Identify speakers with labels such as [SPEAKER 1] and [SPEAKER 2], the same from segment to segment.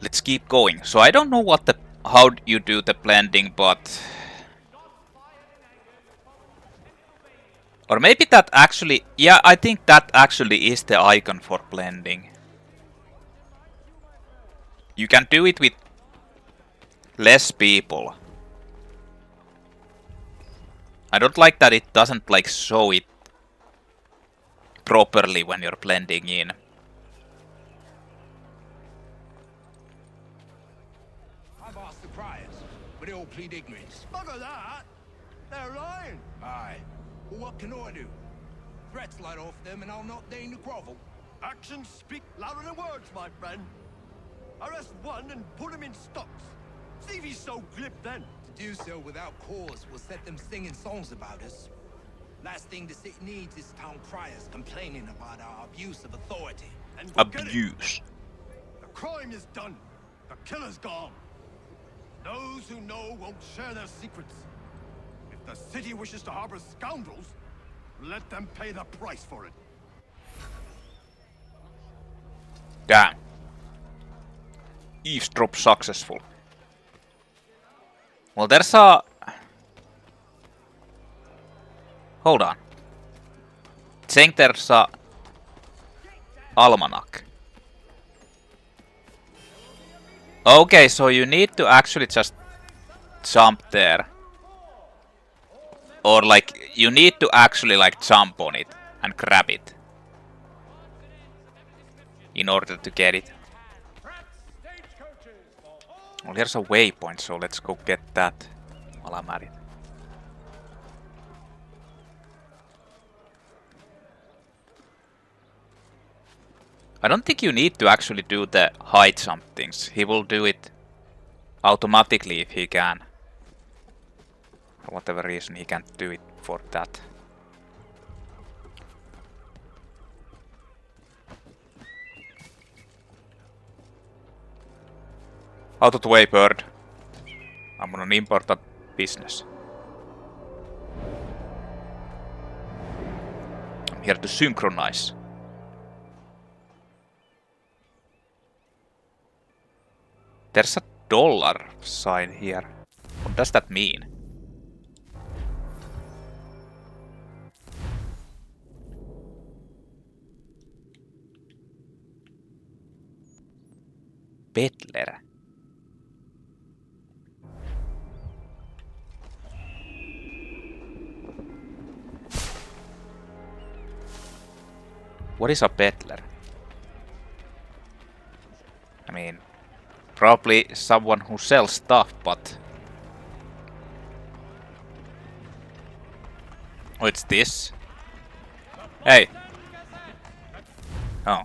[SPEAKER 1] let's keep going. So I don't know what the how you do the blending, but or maybe that actually, yeah, I think that actually is the icon for blending. You can do it with less people. I don't like that it doesn't like show it properly when you're blending in.
[SPEAKER 2] I've asked the criers, but they all plead ignorance.
[SPEAKER 3] Bugger that! They're lying!
[SPEAKER 2] Aye. Well, what can I do? Threats light off them and I'll not deign to grovel.
[SPEAKER 3] Actions speak louder than words, my friend. Arrest one and put him in stocks. See if he's so glib then.
[SPEAKER 2] To do so without cause will set them singing songs about us. Last thing the city needs is town criers complaining about our abuse of authority.
[SPEAKER 3] And forget it.
[SPEAKER 1] Abuse.
[SPEAKER 3] The crime is done. The killer's gone. Those who know won't share their secrets. If the city wishes to harbor scoundrels, let them pay the price for it.
[SPEAKER 1] Damn. Eavesdrop successful. Well, there's a... Hold on. Saying there's a... Almanac. Okay, so you need to actually just jump there. Or like, you need to actually like jump on it and grab it. In order to get it. Well, here's a waypoint, so let's go get that while I'm at it. I don't think you need to actually do the high jump things. He will do it automatically if he can. For whatever reason, he can't do it for that. Out of the way, bird. I'm on an important business. I'm here to synchronize. There's a dollar sign here. What does that mean? Peddler. What is a peddler? I mean, probably someone who sells stuff, but... Oh, it's this? Hey! Oh.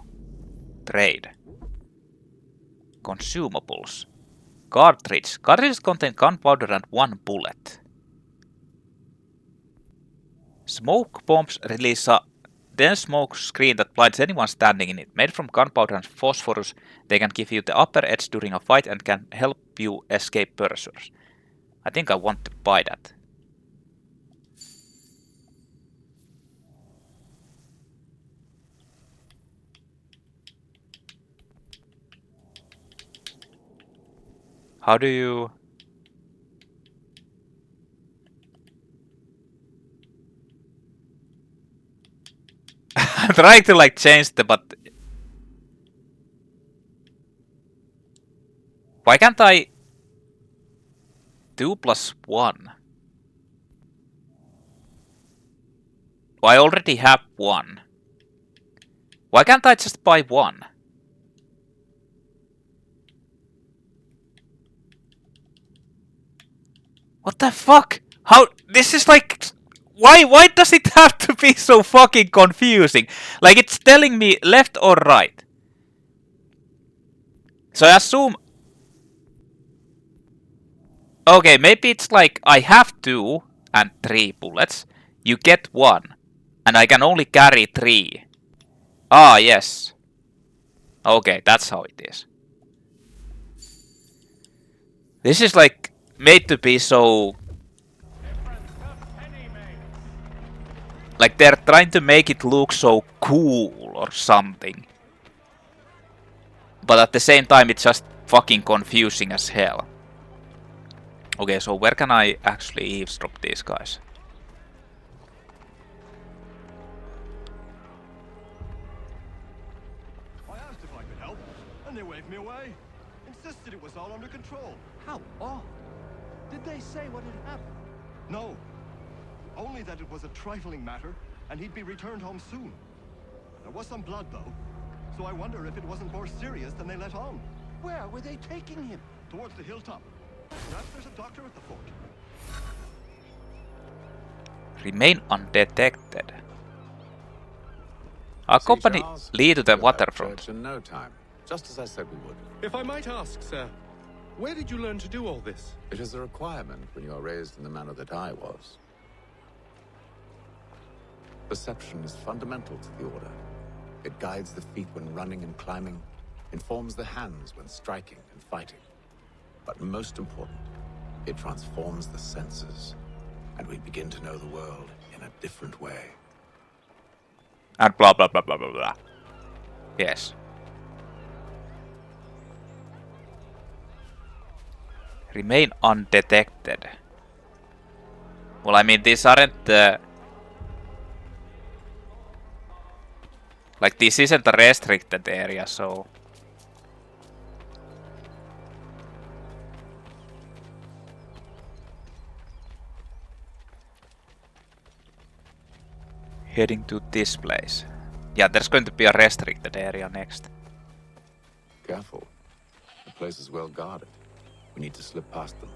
[SPEAKER 1] Trade. Consumables. Cartridge. Cartridges contain gunpowder and 1 bullet. Smoke bombs release a dense smoke screen that blinds anyone standing in it. Made from gunpowder and phosphorus, they can give you the upper edge during a fight and can help you escape pursuers. I think I want to buy that. How do you... I'm trying to like change the, but... Why can't I... 2 plus 1? I already have 1. Why can't I just buy 1? What the fuck? How? This is like... Why does it have to be so fucking confusing? Like, it's telling me left or right. So I assume... Okay, maybe it's like I have 2 and 3 bullets. You get 1. And I can only carry 3. Ah, yes. Okay, that's how it is. This is like made to be so... Like they're trying to make it look so cool or something. But at the same time it's just fucking confusing as hell. Okay, so where can I actually eavesdrop these guys?
[SPEAKER 3] I asked if I could help, and they waved me away. Insisted it was all under control.
[SPEAKER 2] How odd. Did they say what had happened?
[SPEAKER 3] No. Only that it was a trifling matter, and he'd be returned home soon. There was some blood, though, so I wonder if it wasn't more serious than they let on.
[SPEAKER 2] Where were they taking him?
[SPEAKER 3] Towards the hilltop. Perhaps there's a doctor at the fort.
[SPEAKER 1] Remain undetected. Accompany Lee to the waterfront.
[SPEAKER 4] In no time, just as I said we would.
[SPEAKER 5] If I might ask, sir, where did you learn to do all this?
[SPEAKER 4] It is a requirement when you are raised in the manner that I was. Perception is fundamental to the order. It guides the feet when running and climbing, informs the hands when striking and fighting. But most important, it transforms the senses, and we begin to know the world in a different way.
[SPEAKER 1] And blah blah blah blah blah blah. Yes. Remain undetected. Well, I mean, these aren't like, this isn't a restricted area, so... Heading to this place. Yeah, there's going to be a restricted area next.
[SPEAKER 4] Careful. The place is well guarded. We need to slip past them.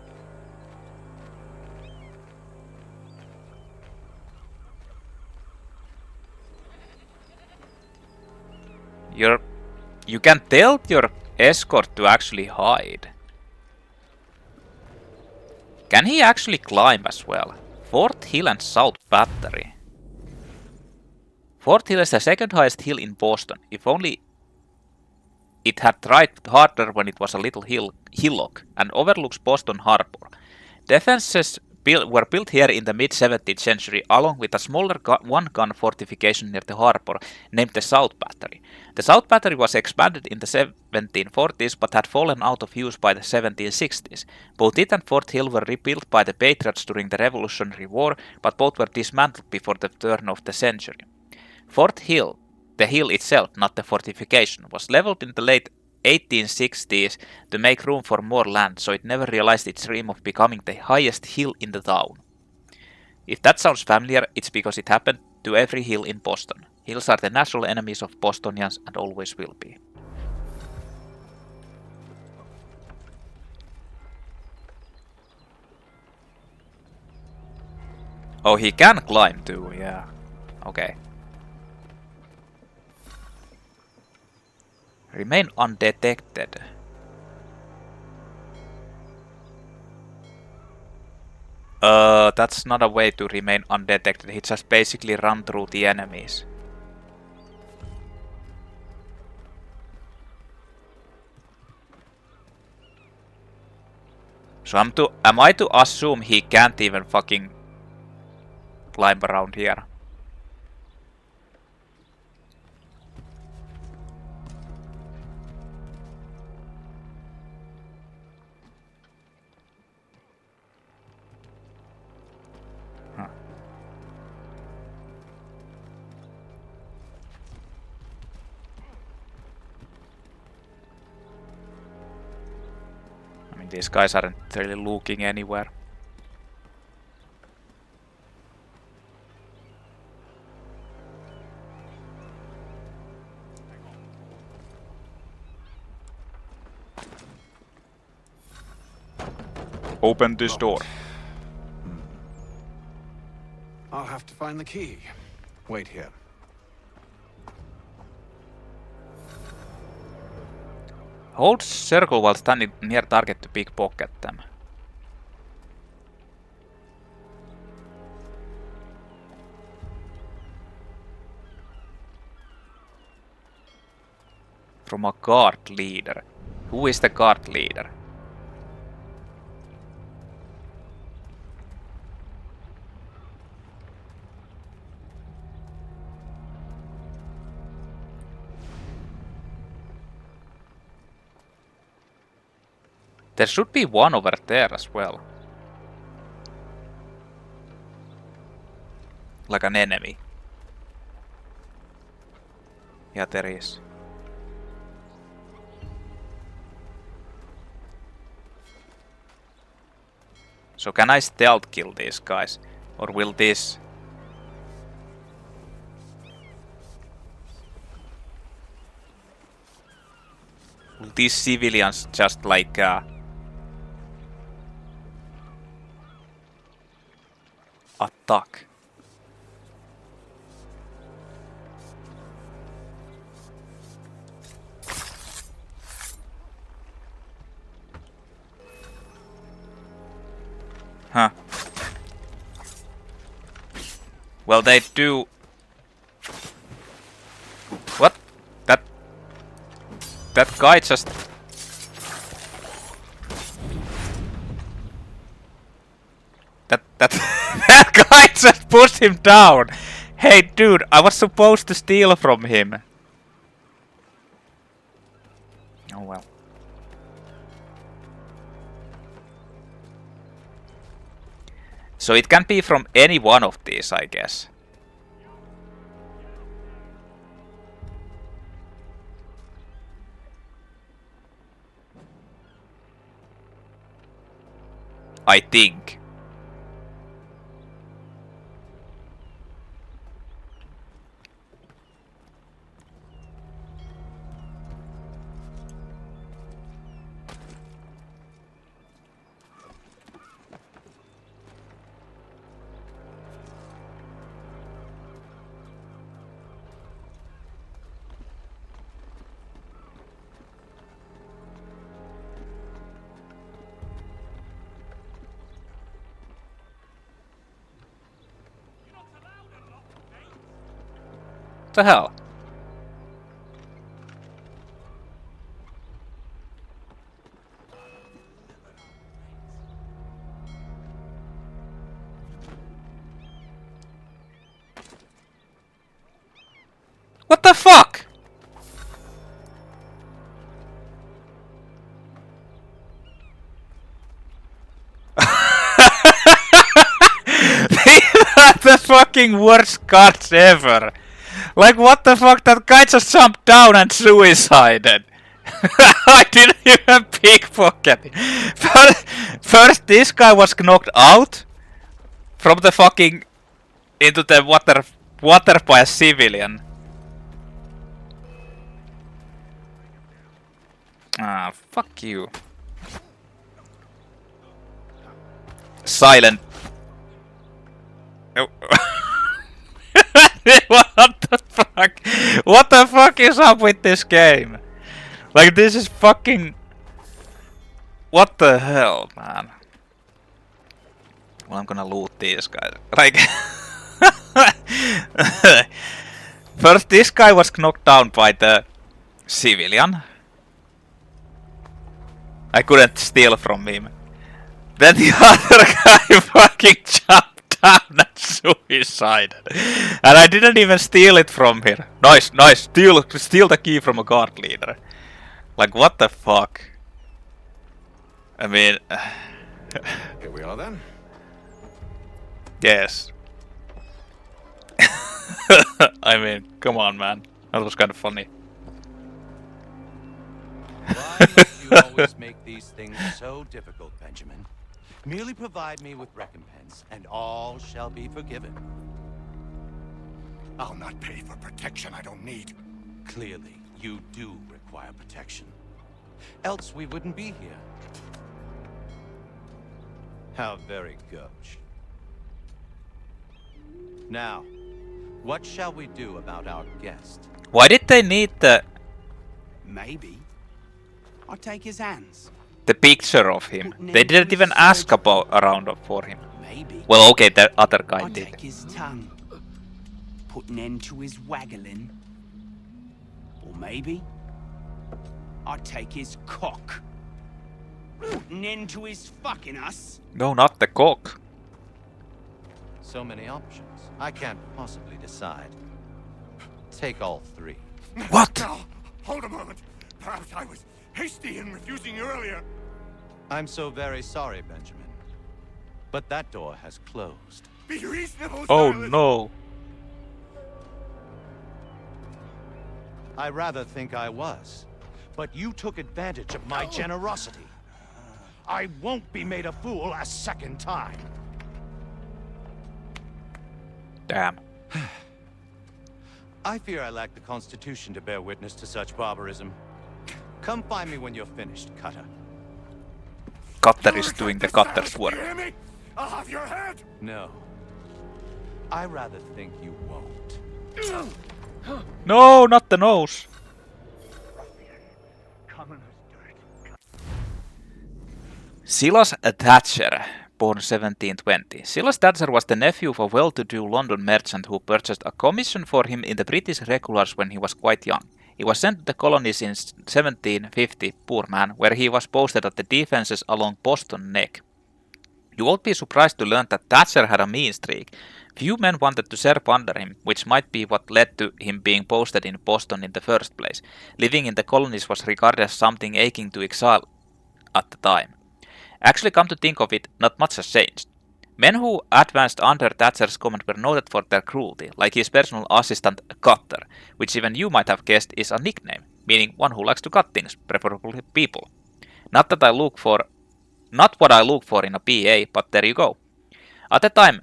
[SPEAKER 1] You can tell your escort to actually hide. Can he actually climb as well? Fort Hill and South Battery. Fort Hill is the second highest hill in Boston. If only it had tried harder when it was a little hillock and overlooks Boston Harbor. Defenses were built here in the mid-17th century along with a smaller one-gun fortification near the harbor named the South Battery. The South Battery was expanded in the 1740s but had fallen out of use by the 1760s. Both it and Fort Hill were rebuilt by the Patriots during the Revolutionary War, but both were dismantled before the turn of the century. Fort Hill, the hill itself, not the fortification, was leveled in the late 1860s to make room for more land, so it never realized its dream of becoming the highest hill in the town. If that sounds familiar, it's because it happened to every hill in Boston. Hills are the natural enemies of Bostonians and always will be. Oh, he can climb too, yeah. Okay. Remain undetected. That's not a way to remain undetected. He just basically run through the enemies. So am I to assume he can't even fucking climb around here? These guys aren't really looking anywhere. Open this door.
[SPEAKER 4] I'll have to find the key. Wait here.
[SPEAKER 1] Hold circle while standing near target to pickpocket them. From a guard leader. Who is the guard leader? There should be one over there as well. Like an enemy. Yeah, there is. So can I stealth kill these guys? Or will this... Will these civilians just like... attack? Huh. Well, they do... What? That guy just... That guy just pushed him down! Hey dude, I was supposed to steal from him. Oh well. So it can be from any one of these, I guess. I think. What the hell? What the fuck? These are the fucking worst cards ever. Like, what the fuck? That guy just jumped down and suicided. I didn't even pickpocket. First, this guy was knocked out from the fucking into the water by a civilian. Ah, fuck you. Silent. Oh. What the fuck? What the fuck is up with this game? Like, this is fucking... What the hell, man? Well, I'm gonna loot these guys. Like... First, this guy was knocked down by the civilian. I couldn't steal from him. Then the other guy fucking jumped down and suicided. And I didn't even steal it from here. Nice, nice. Steal the key from a guard leader. Like, what the fuck? I mean...
[SPEAKER 4] Here we are then.
[SPEAKER 1] Yes. I mean, come on, man. That was kind of funny.
[SPEAKER 2] Why must you always make these things so difficult, Benjamin? Merely provide me with recompense, and all shall be forgiven.
[SPEAKER 3] I'll not pay for protection I don't need.
[SPEAKER 2] Clearly, you do require protection. Else we wouldn't be here. How very gauche. Now, what shall we do about our guest?
[SPEAKER 1] Why did they need the
[SPEAKER 6] Maybe. I'll take his hands.
[SPEAKER 1] picture of him? They didn't even ask about around for him.
[SPEAKER 6] Maybe.
[SPEAKER 1] Well, okay, the other guy
[SPEAKER 6] I'll
[SPEAKER 1] did.
[SPEAKER 6] take his tongue. Put an end to his waggling. Or maybe I'll take his cock. Put an end to his fucking us.
[SPEAKER 1] No, not the cock.
[SPEAKER 2] So many options. I can't possibly decide. Take all three.
[SPEAKER 1] What?
[SPEAKER 3] No, hold a moment. Perhaps I was hasty in refusing you earlier.
[SPEAKER 7] I'm so very sorry, Benjamin. But that door has closed.
[SPEAKER 3] Be reasonable,
[SPEAKER 1] Oh
[SPEAKER 3] Silas.
[SPEAKER 1] no.
[SPEAKER 7] I rather think I was. But you took advantage of my generosity. I won't be made a fool a second time.
[SPEAKER 1] Damn.
[SPEAKER 7] I fear I lack the constitution to bear witness to such barbarism. Come find me when you're finished, Cutter.
[SPEAKER 1] Cutter is doing the cutter's
[SPEAKER 3] You
[SPEAKER 1] work.
[SPEAKER 3] hear me? I'll have your head.
[SPEAKER 7] No. I rather think you won't.
[SPEAKER 1] No, not the nose. Silas Thatcher, born 1720. Silas Thatcher was the nephew of a well-to-do London merchant who purchased a commission for him in the British regulars when he was quite young. He was sent to the colonies in 1750, poor man, where he was posted at the defences along Boston Neck. You won't be surprised to learn that Thatcher had a mean streak. Few men wanted to serve under him, which might be what led to him being posted in Boston in the first place. Living in the colonies was regarded as something akin to exile at the time. Actually, come to think of it, not much has changed. Men who advanced under Thatcher's command were noted for their cruelty, like his personal assistant Cutter, which even you might have guessed is a nickname, meaning one who likes to cut things, preferably people. Not what I look for in a PA, but there you go. At the time,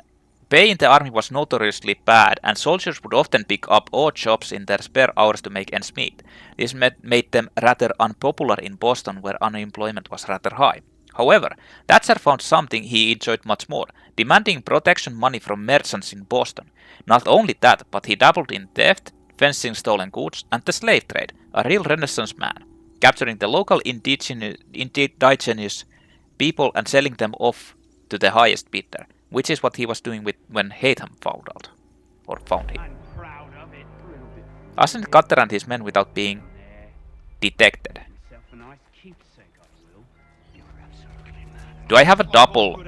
[SPEAKER 1] pay in the army was notoriously bad, and soldiers would often pick up odd jobs in their spare hours to make ends meet. This made them rather unpopular in Boston, where unemployment was rather high. However, Thatcher found something he enjoyed much more, demanding protection money from merchants in Boston. Not only that, but he dabbled in theft, fencing stolen goods, and the slave trade, a real Renaissance man, capturing the local indigenous people and selling them off to the highest bidder, which is what he was doing when Haytham found him. Arsoned Cutter and his men without being detected. Do I have a double?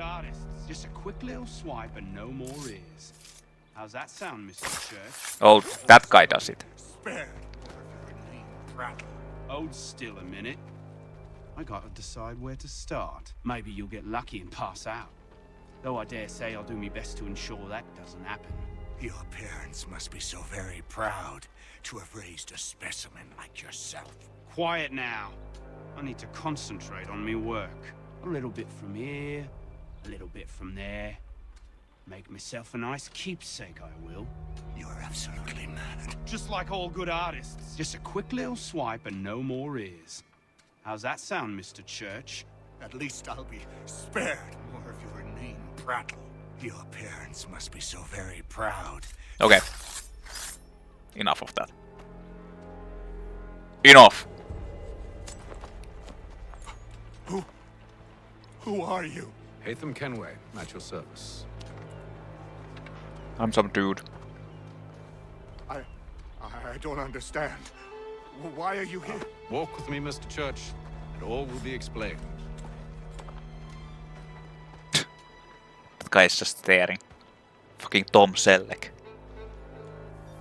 [SPEAKER 6] Just a quick little swipe and no more is. How's that sound, Mr. Church?
[SPEAKER 1] Oh, that guy does it.
[SPEAKER 3] Spared.
[SPEAKER 6] Hold still a minute. I gotta decide where to start. Maybe you'll get lucky and pass out. Though I dare say I'll do my best to ensure that doesn't happen.
[SPEAKER 3] Your parents must be so very proud to have raised a specimen like yourself.
[SPEAKER 6] Quiet now. I need to concentrate on me work. A little bit from here, a little bit from there. Make myself a nice keepsake, I will.
[SPEAKER 3] You're absolutely mad.
[SPEAKER 6] Just like all good artists. Just a quick little swipe and no more is. How's that sound, Mr. Church?
[SPEAKER 3] At least I'll be spared more of your inane prattle. Your parents must be so very proud.
[SPEAKER 1] Okay. Enough of that. Enough!
[SPEAKER 3] Who are you?
[SPEAKER 4] Haytham Kenway, at your service.
[SPEAKER 1] I'm some dude.
[SPEAKER 3] I don't understand. Why are you here?
[SPEAKER 4] Walk with me, Mr. Church, and all will be explained.
[SPEAKER 1] That guy is just staring. Fucking Tom Selleck.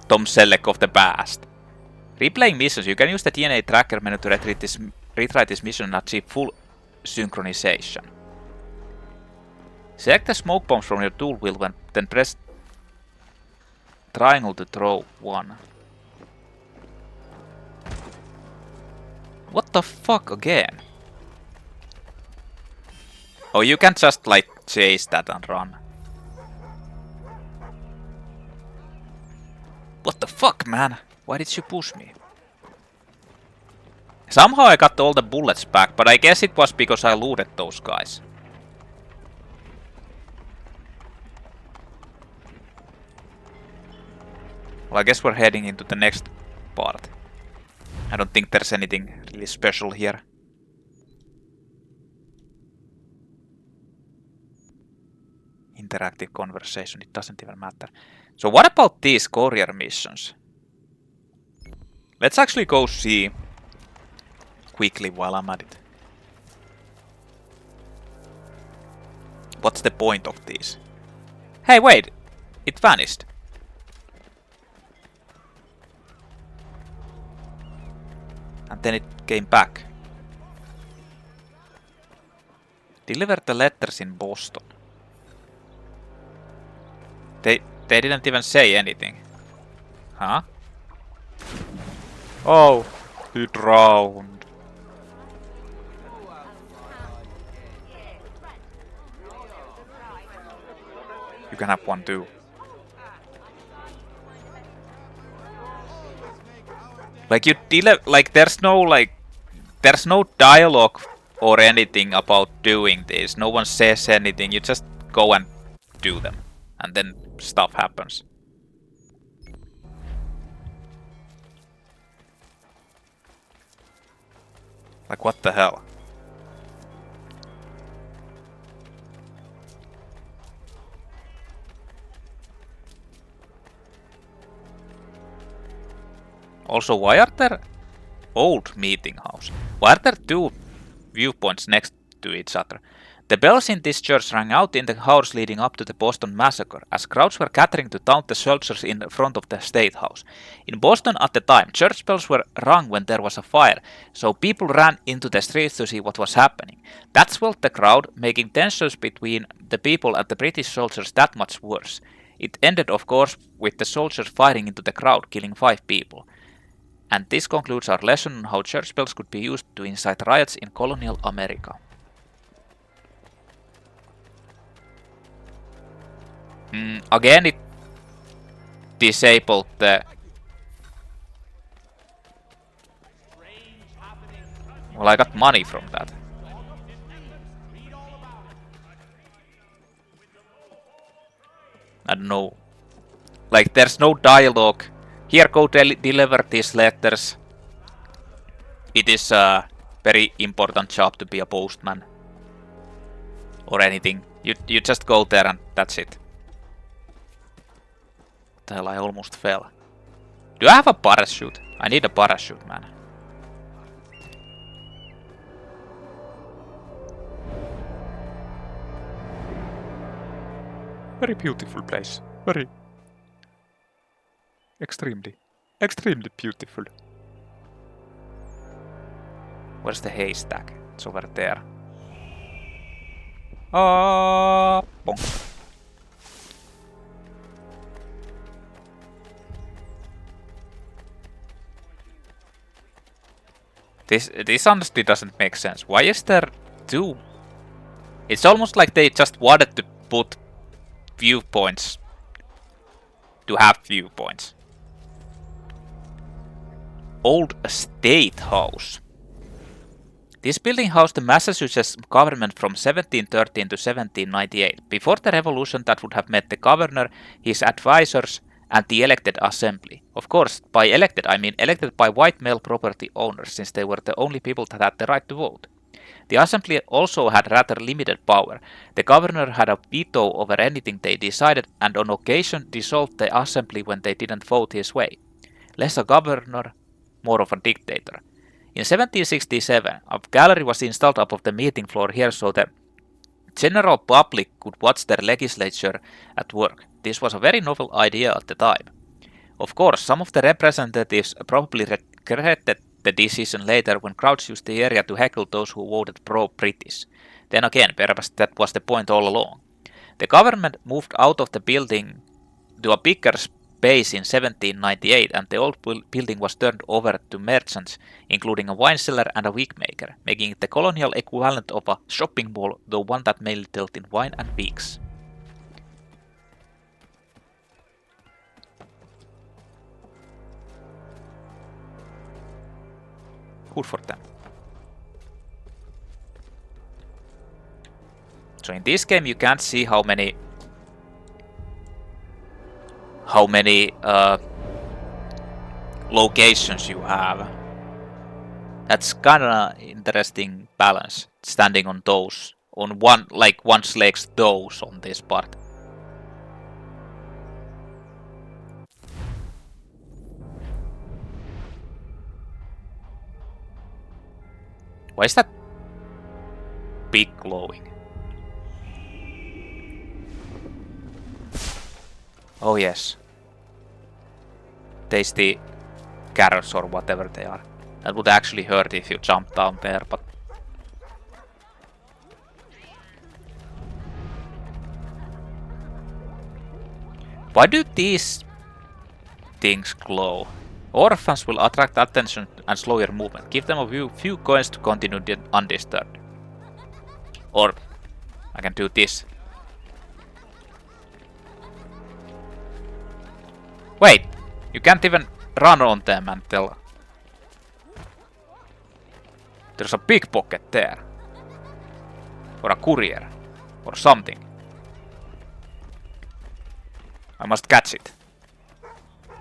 [SPEAKER 1] Tom Selleck of the past. Replaying missions, you can use the DNA tracker menu to retry this mission and achieve full synchronization. Select the smoke bombs from your tool wheel, then press triangle to throw one. What the fuck again? Oh, you can just like chase that and run. What the fuck, man? Why did you push me? Somehow I got all the bullets back, but I guess it was because I looted those guys. Well, I guess we're heading into the next part. I don't think there's anything really special here. Interactive conversation, it doesn't even matter. So what about these courier missions? Let's actually go see quickly while I'm at it. What's the point of these? Hey, wait! It vanished. And then it came back. Deliver the letters in Boston. They didn't even say anything. Huh? Oh, he drowned. You can have one too. Like there's no dialogue or anything about doing this. No one says anything. You just go and do them, and then stuff happens. Like what the hell? Also, why are there old meeting house? Why are there two viewpoints next to each other? The bells in this church rang out in the hours leading up to the Boston massacre, as crowds were gathering to taunt the soldiers in front of the State House. In Boston at the time, church bells were rung when there was a fire, so people ran into the streets to see what was happening. That swelled the crowd, making tensions between the people and the British soldiers that much worse. It ended, of course, with the soldiers firing into the crowd, killing 5 people. And this concludes our lesson on how church bells could be used to incite riots in colonial America. Again, it disabled the... Well, I got money from that. I don't know. Like, there's no dialogue. Here, go deliver these letters. It is a very important job to be a postman. Or anything. You just go there and that's it. What the hell, I almost fell. Do I have a parachute? I need a parachute, man. Very beautiful place. Very... Extremely beautiful. Where's the haystack? It's over there. Bonk. This honestly doesn't make sense. Why is there 2? It's almost like they just wanted to put viewpoints to have viewpoints. Old State House. This building housed the Massachusetts government from 1713 to 1798. Before the revolution, that would have met the governor, his advisors, and the elected assembly. Of course, by elected, I mean elected by white male property owners, since they were the only people that had the right to vote. The assembly also had rather limited power. The governor had a veto over anything they decided, and on occasion dissolved the assembly when they didn't vote his way. Less a governor, more of a dictator. In 1767, a gallery was installed above the meeting floor here so the general public could watch their legislature at work. This was a very novel idea at the time. Of course, some of the representatives probably regretted the decision later when crowds used the area to heckle those who voted pro-British. Then again, perhaps that was the point all along. The government moved out of the building to a bigger space in 1798, and the old building was turned over to merchants, including a wine cellar and a wig maker, making it the colonial equivalent of a shopping mall, though one that mainly dealt in wine and wigs. Good for them. So in this game you can't see how many locations you have. That's kinda interesting balance, standing on those, on one's legs those on this part. Why is that big glowing? Oh yes. Tasty carrots or whatever they are. That would actually hurt if you jump down there, but... Why do these things glow? Orphans will attract attention and slow your movement. Give them a few coins to continue undisturbed. Or I can do this. Wait, you can't even run on them until there's a pickpocket there. Or a courier. Or something. I must catch it.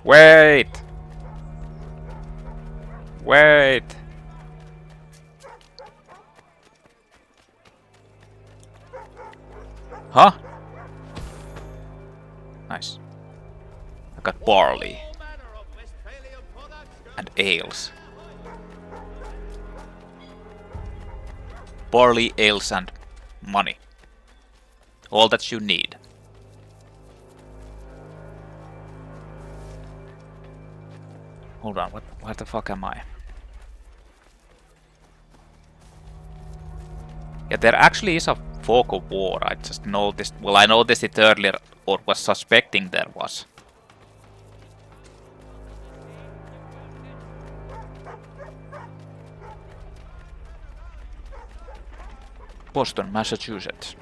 [SPEAKER 1] Wait! Wait! Huh? Nice. I got barley. And ales. Barley, ales and money. All that you need. Hold on, what the fuck am I? Yeah, there actually is a fog of war. I just noticed. Well, I noticed it earlier, or was suspecting there was. Boston, Massachusetts.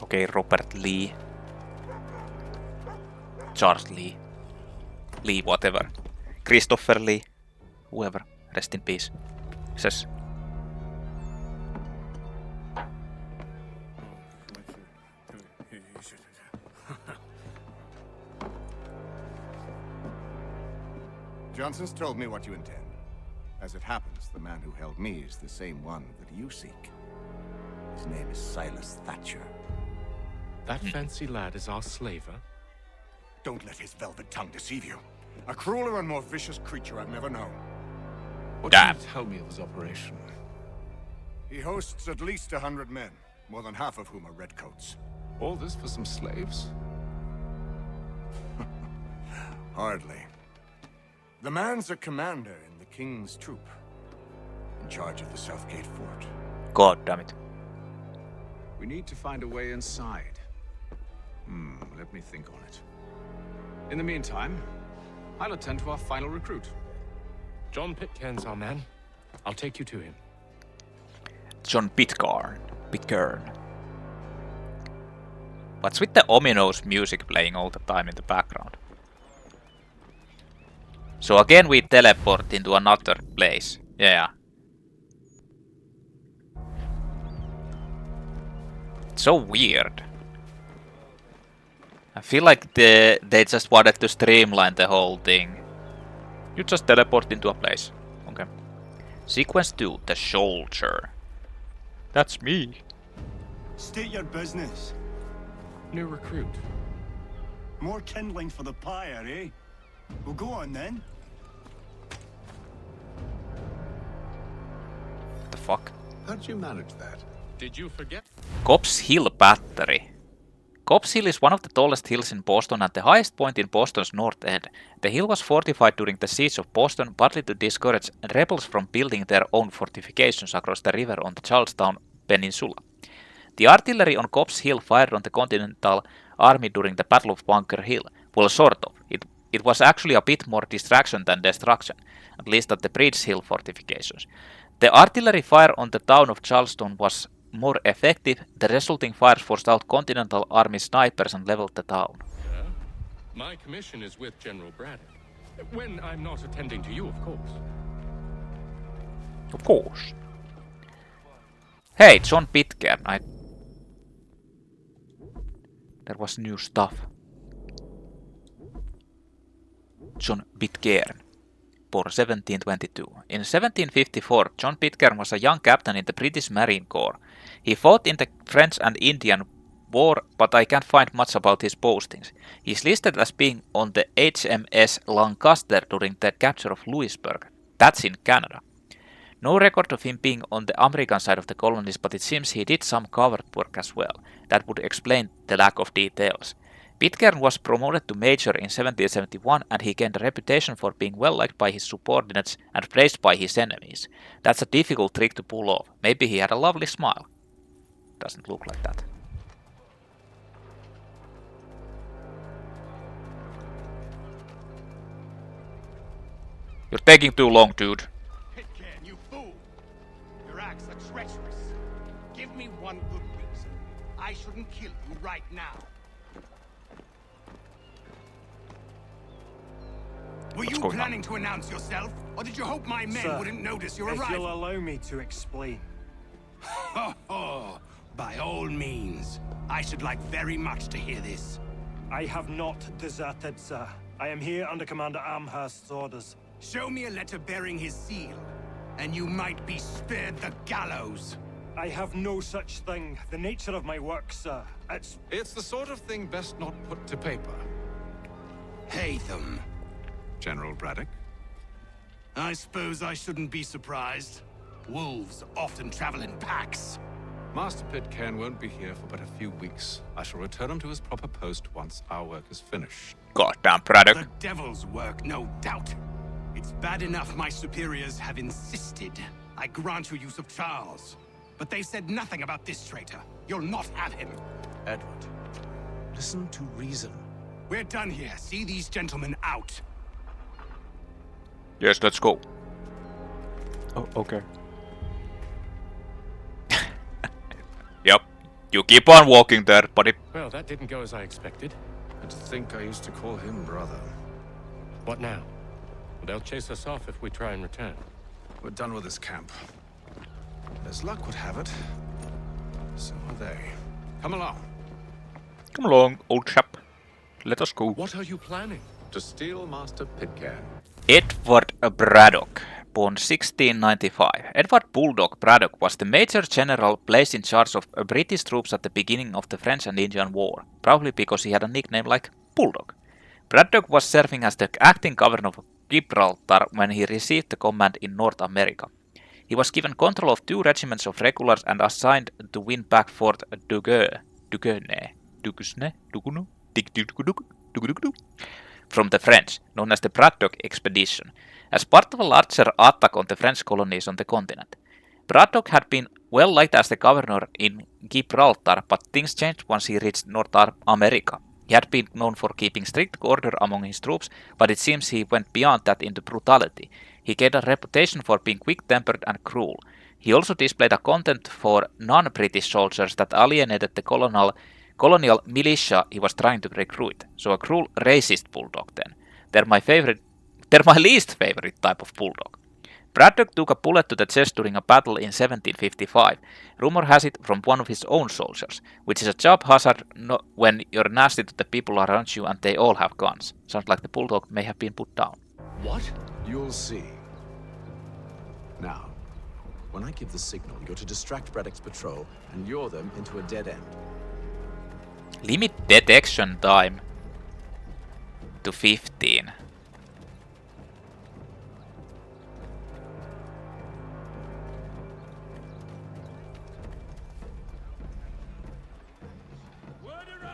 [SPEAKER 1] Okay, Robert Lee. Charles Lee. Lee whatever. Christopher Lee. Whoever. Rest in peace. Says.
[SPEAKER 3] Johnson's told me what you intend. As it happens, the man who held me is the same one that you seek. His name is Silas Thatcher.
[SPEAKER 5] That fancy lad is our slaver?
[SPEAKER 3] Don't let his velvet tongue deceive you. A crueler and more vicious creature I've never known.
[SPEAKER 4] What
[SPEAKER 1] Damn.
[SPEAKER 4] can you tell me of his operation?
[SPEAKER 3] He hosts at least 100 men, more than half of whom are redcoats.
[SPEAKER 4] All this for some slaves?
[SPEAKER 3] Hardly. The man's a commander in the King's troop, in charge of the Southgate fort.
[SPEAKER 1] God damn it.
[SPEAKER 4] We need to find a way inside. Let me think on it. In the meantime, I'll attend to our final recruit.
[SPEAKER 5] John Pitcairn's our man. I'll take you to him.
[SPEAKER 1] John Pitcairn. What's with the ominous music playing all the time in the background? So again we teleport into another place. Yeah. It's so weird. I feel like they just wanted to streamline the whole thing. You just teleport into a place. Okay. Sequence 2, the soldier. That's me.
[SPEAKER 8] State your business.
[SPEAKER 5] New recruit.
[SPEAKER 8] More kindling for the pyre, eh? Well, go on then.
[SPEAKER 1] What the fuck?
[SPEAKER 4] How did you manage that?
[SPEAKER 5] Did you forget?
[SPEAKER 1] Cobb's Hill Battery. Cobb's Hill is one of the tallest hills in Boston and the highest point in Boston's north end. The hill was fortified during the siege of Boston, partly to discourage rebels from building their own fortifications across the river on the Charlestown Peninsula. The artillery on Cobb's Hill fired on the Continental Army during the Battle of Bunker Hill. Well, sort of. It was actually a bit more distraction than destruction, at least at the Bridge Hill fortifications. The artillery fire on the town of Charleston was more effective. The resulting fires forced out Continental Army snipers and leveled the town.
[SPEAKER 5] My commission is with General Braddock. When I'm not attending to you, of course.
[SPEAKER 1] Of course. Hey, John Pitcairn. There was new stuff. John Pitcairn. For 1722. In 1754, John Pitcairn was a young captain in the British Marine Corps. He fought in the French and Indian War, but I can't find much about his postings. He is listed as being on the HMS Lancaster during the capture of Louisburg. That's in Canada. No record of him being on the American side of the colonies, but it seems he did some covert work as well. That would explain the lack of details. Pitcairn was promoted to major in 1771 and he gained a reputation for being well liked by his subordinates and praised by his enemies. That's a difficult trick to pull off. Maybe he had a lovely smile. Doesn't look like that. You're taking too long, dude.
[SPEAKER 7] Pitcairn, you fool! Your acts are treacherous. Give me one good reason. I shouldn't kill you right now. Were you planning to announce yourself? Or did you hope my men wouldn't notice your arrival?
[SPEAKER 8] If you'll allow me to explain.
[SPEAKER 7] By all means. I should like very much to hear this.
[SPEAKER 8] I have not deserted, sir. I am here under Commander Amherst's orders.
[SPEAKER 7] Show me a letter bearing his seal, and you might be spared the gallows.
[SPEAKER 8] I have no such thing. The nature of my work, sir.
[SPEAKER 4] It's the sort of thing best not put to paper.
[SPEAKER 7] Haytham.
[SPEAKER 4] General Braddock?
[SPEAKER 7] I suppose I shouldn't be surprised. Wolves often travel in packs.
[SPEAKER 4] Master Pitcairn won't be here for but a few weeks. I shall return him to his proper post once our work is finished.
[SPEAKER 1] Goddamn Braddock.
[SPEAKER 7] The devil's work, no doubt. It's bad enough my superiors have insisted I grant you use of Charles. But they said nothing about this traitor. You'll not have him.
[SPEAKER 4] Edward, listen to reason.
[SPEAKER 7] We're done here. See these gentlemen out.
[SPEAKER 1] Yes, let's go.
[SPEAKER 9] Oh, okay.
[SPEAKER 1] Yep. You keep on walking there, buddy.
[SPEAKER 5] Well, that didn't go as I expected.
[SPEAKER 4] And to think I used to call him brother.
[SPEAKER 5] What now? They'll chase us off if we try and return.
[SPEAKER 4] We're done with this camp. As luck would have it, so are they. Come along.
[SPEAKER 1] Come along, old chap. Let us go.
[SPEAKER 5] What are you planning?
[SPEAKER 4] To steal Master Pitcairn.
[SPEAKER 1] Edward Braddock, born 1695. Edward Bulldog Braddock was the Major General placed in charge of British troops at the beginning of the French and Indian War, probably because he had a nickname like Bulldog. Braddock was serving as the acting governor of Gibraltar when he received the command in North America. He was given control of 2 regiments of regulars and assigned to win back Fort from the French, known as the Braddock Expedition, as part of a larger attack on the French colonies on the continent. Braddock had been well liked as the governor in Gibraltar, but things changed once he reached North America. He had been known for keeping strict order among his troops, but it seems he went beyond that into brutality. He gained a reputation for being quick-tempered and cruel. He also displayed a contempt for non-British soldiers that alienated the colonial militia he was trying to recruit. So a cruel racist bulldog then. They're my least favorite type of bulldog. Braddock took a bullet to the chest during a battle in 1755. Rumor has it from one of his own soldiers, which is a job hazard when you're nasty to the people around you and they all have guns. Sounds like the bulldog may have been put down.
[SPEAKER 5] What?
[SPEAKER 4] You'll see. Now, when I give the signal, you're to distract Braddock's patrol and lure them into a dead end.
[SPEAKER 1] Limit detection time to 15.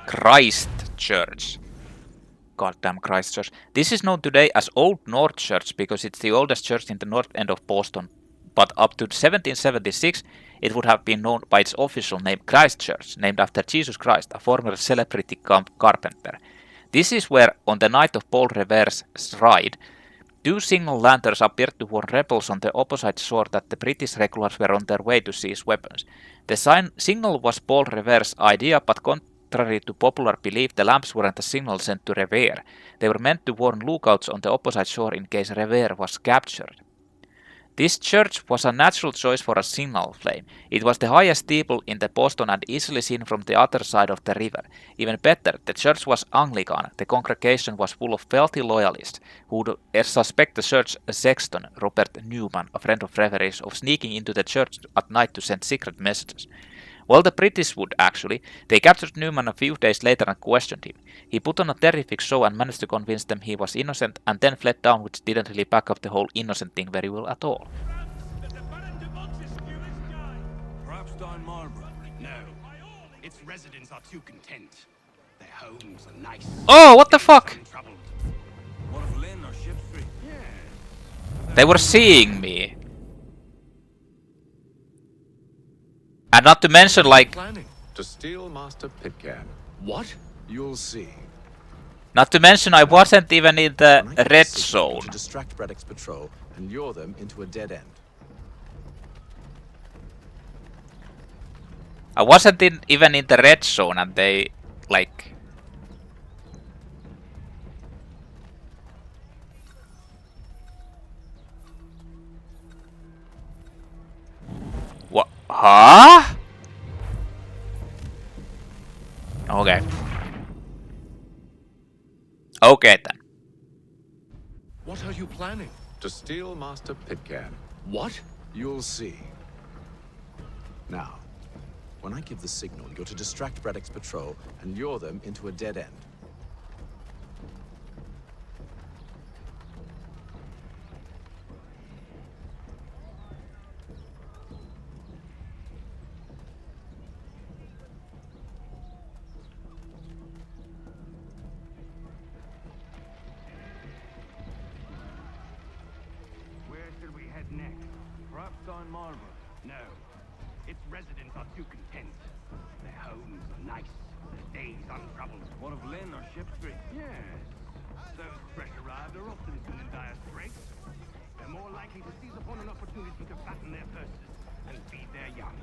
[SPEAKER 1] Christchurch. Goddamn Christchurch. This is known today as Old North Church because it's the oldest church in the north end of Boston. But up to 1776, it would have been known by its official name Christchurch, named after Jesus Christ, a former celebrity carpenter. This is where, on the night of Paul Revere's ride, 2 signal lanterns appeared to warn rebels on the opposite shore that the British regulars were on their way to seize weapons. The signal was Paul Revere's idea, but contrary to popular belief, the lamps weren't a signal sent to Revere. They were meant to warn lookouts on the opposite shore in case Revere was captured. This church was a natural choice for a signal flame. It was the highest steeple in the Boston and easily seen from the other side of the river. Even better, the church was Anglican. The congregation was full of wealthy loyalists who would suspect the church sexton, Robert Newman, a friend of Revere's, of sneaking into the church at night to send secret messages. Well, the British would actually. They captured Newman a few days later and questioned him. He put on a terrific show and managed to convince them he was innocent and then fled down, which didn't really back up the whole innocent thing very well at all.
[SPEAKER 3] Perhaps Don Marlborough.
[SPEAKER 7] No. Its residents are too content. Their
[SPEAKER 6] homes are nice.
[SPEAKER 1] Oh, what the fuck?
[SPEAKER 6] Untroubled.
[SPEAKER 2] What of Lynn or Ship Street?
[SPEAKER 1] They were seeing me. And not to mention, like,
[SPEAKER 5] Planning.
[SPEAKER 4] To steal Master Pitcairn.
[SPEAKER 5] What?
[SPEAKER 4] You'll see.
[SPEAKER 1] not to mention I wasn't even in the
[SPEAKER 4] When I get
[SPEAKER 1] red
[SPEAKER 4] the signal,
[SPEAKER 1] zone.
[SPEAKER 4] to distract Braddock's patrol and lure them into a dead end.
[SPEAKER 1] I wasn't even in the red zone and they, like... What? Huh? Okay. Okay then.
[SPEAKER 5] What are you planning?
[SPEAKER 4] To steal Master Pitcairn.
[SPEAKER 5] What?
[SPEAKER 4] You'll see. Now, when I give the signal, you're to distract Braddock's patrol and lure them into a dead end.
[SPEAKER 7] Where should we head next? Perhaps on Marble? No. Its residents are too content. Their homes are nice. Their days untroubled.
[SPEAKER 2] What of Lynn or Ship Street?
[SPEAKER 7] Yes. Those fresh arrived are often in dire straits. They're more likely to seize upon an opportunity to fatten their purses and feed their young.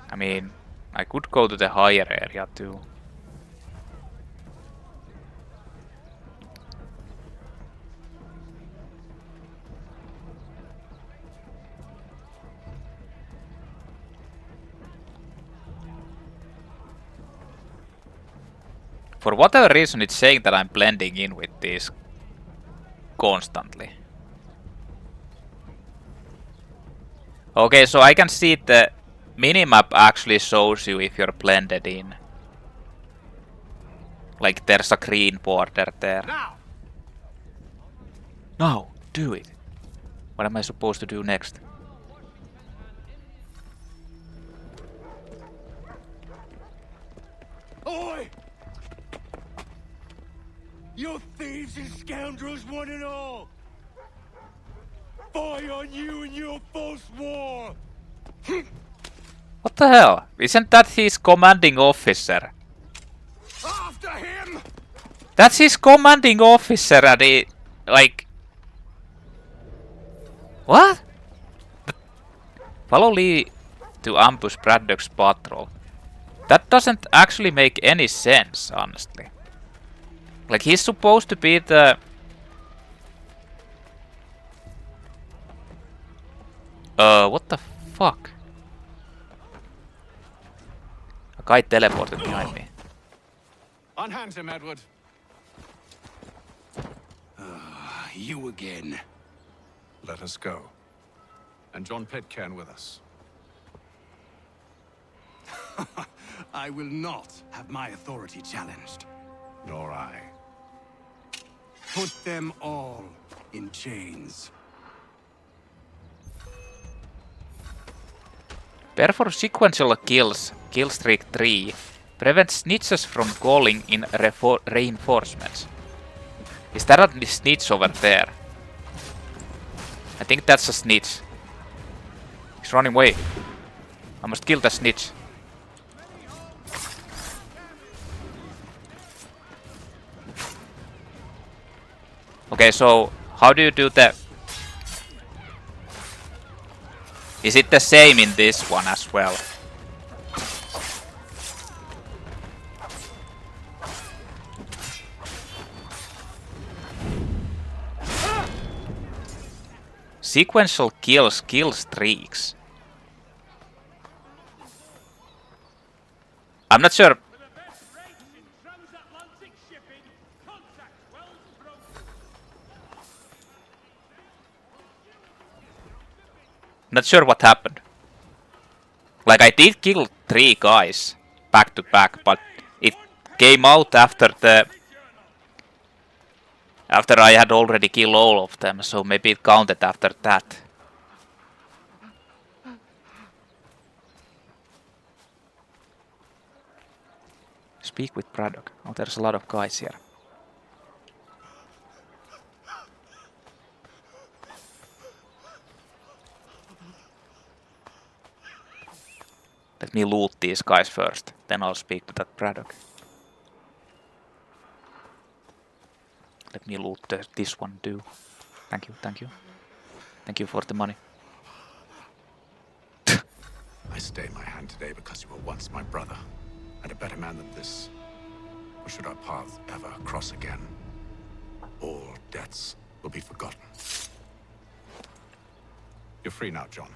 [SPEAKER 1] I mean, I could go to the higher area too. For whatever reason, it's saying that I'm blending in with these constantly. Okay, so I can see the minimap actually shows you if you're blended in. Like there's a green border there. No, do it. What am I supposed to do next?
[SPEAKER 3] Oi! You thieves and scoundrels, one and all! Fire on you and your false war!
[SPEAKER 1] What the hell? Isn't that his commanding officer?
[SPEAKER 3] After him!
[SPEAKER 1] That's his commanding officer and he... like... What? Follow Lee to ambush Braddock's patrol. That doesn't actually make any sense, honestly. Like, he's supposed to be the... what the fuck? A guy teleported behind me.
[SPEAKER 7] Unhand him, Edward. You again.
[SPEAKER 3] Let us go. And John Pitcairn with us.
[SPEAKER 7] I will not have my authority challenged.
[SPEAKER 3] Nor I.
[SPEAKER 7] Put them all in chains.
[SPEAKER 1] Perform sequential kills, kill streak 3, prevents snitches from calling in reinforcements. Is that a snitch over there? I think that's a snitch. He's running away. I must kill the snitch. Okay, so how do you do that? Is it the same in this one as well? Sequential kills, kill streaks. I'm not sure. Not sure what happened. Like, I did kill 3 guys back to back, but it came out after I had already killed all of them, so maybe it counted after that. Speak with Braddock. Oh, there's a lot of guys here. Let me loot these guys first, then I'll speak to that Braddock. Let me loot this one too. Thank you, thank you. Thank you for the money.
[SPEAKER 4] I stay my hand today because you were once my brother, and a better man than this. Or should our paths ever cross again, all debts will be forgotten. You're free now, John.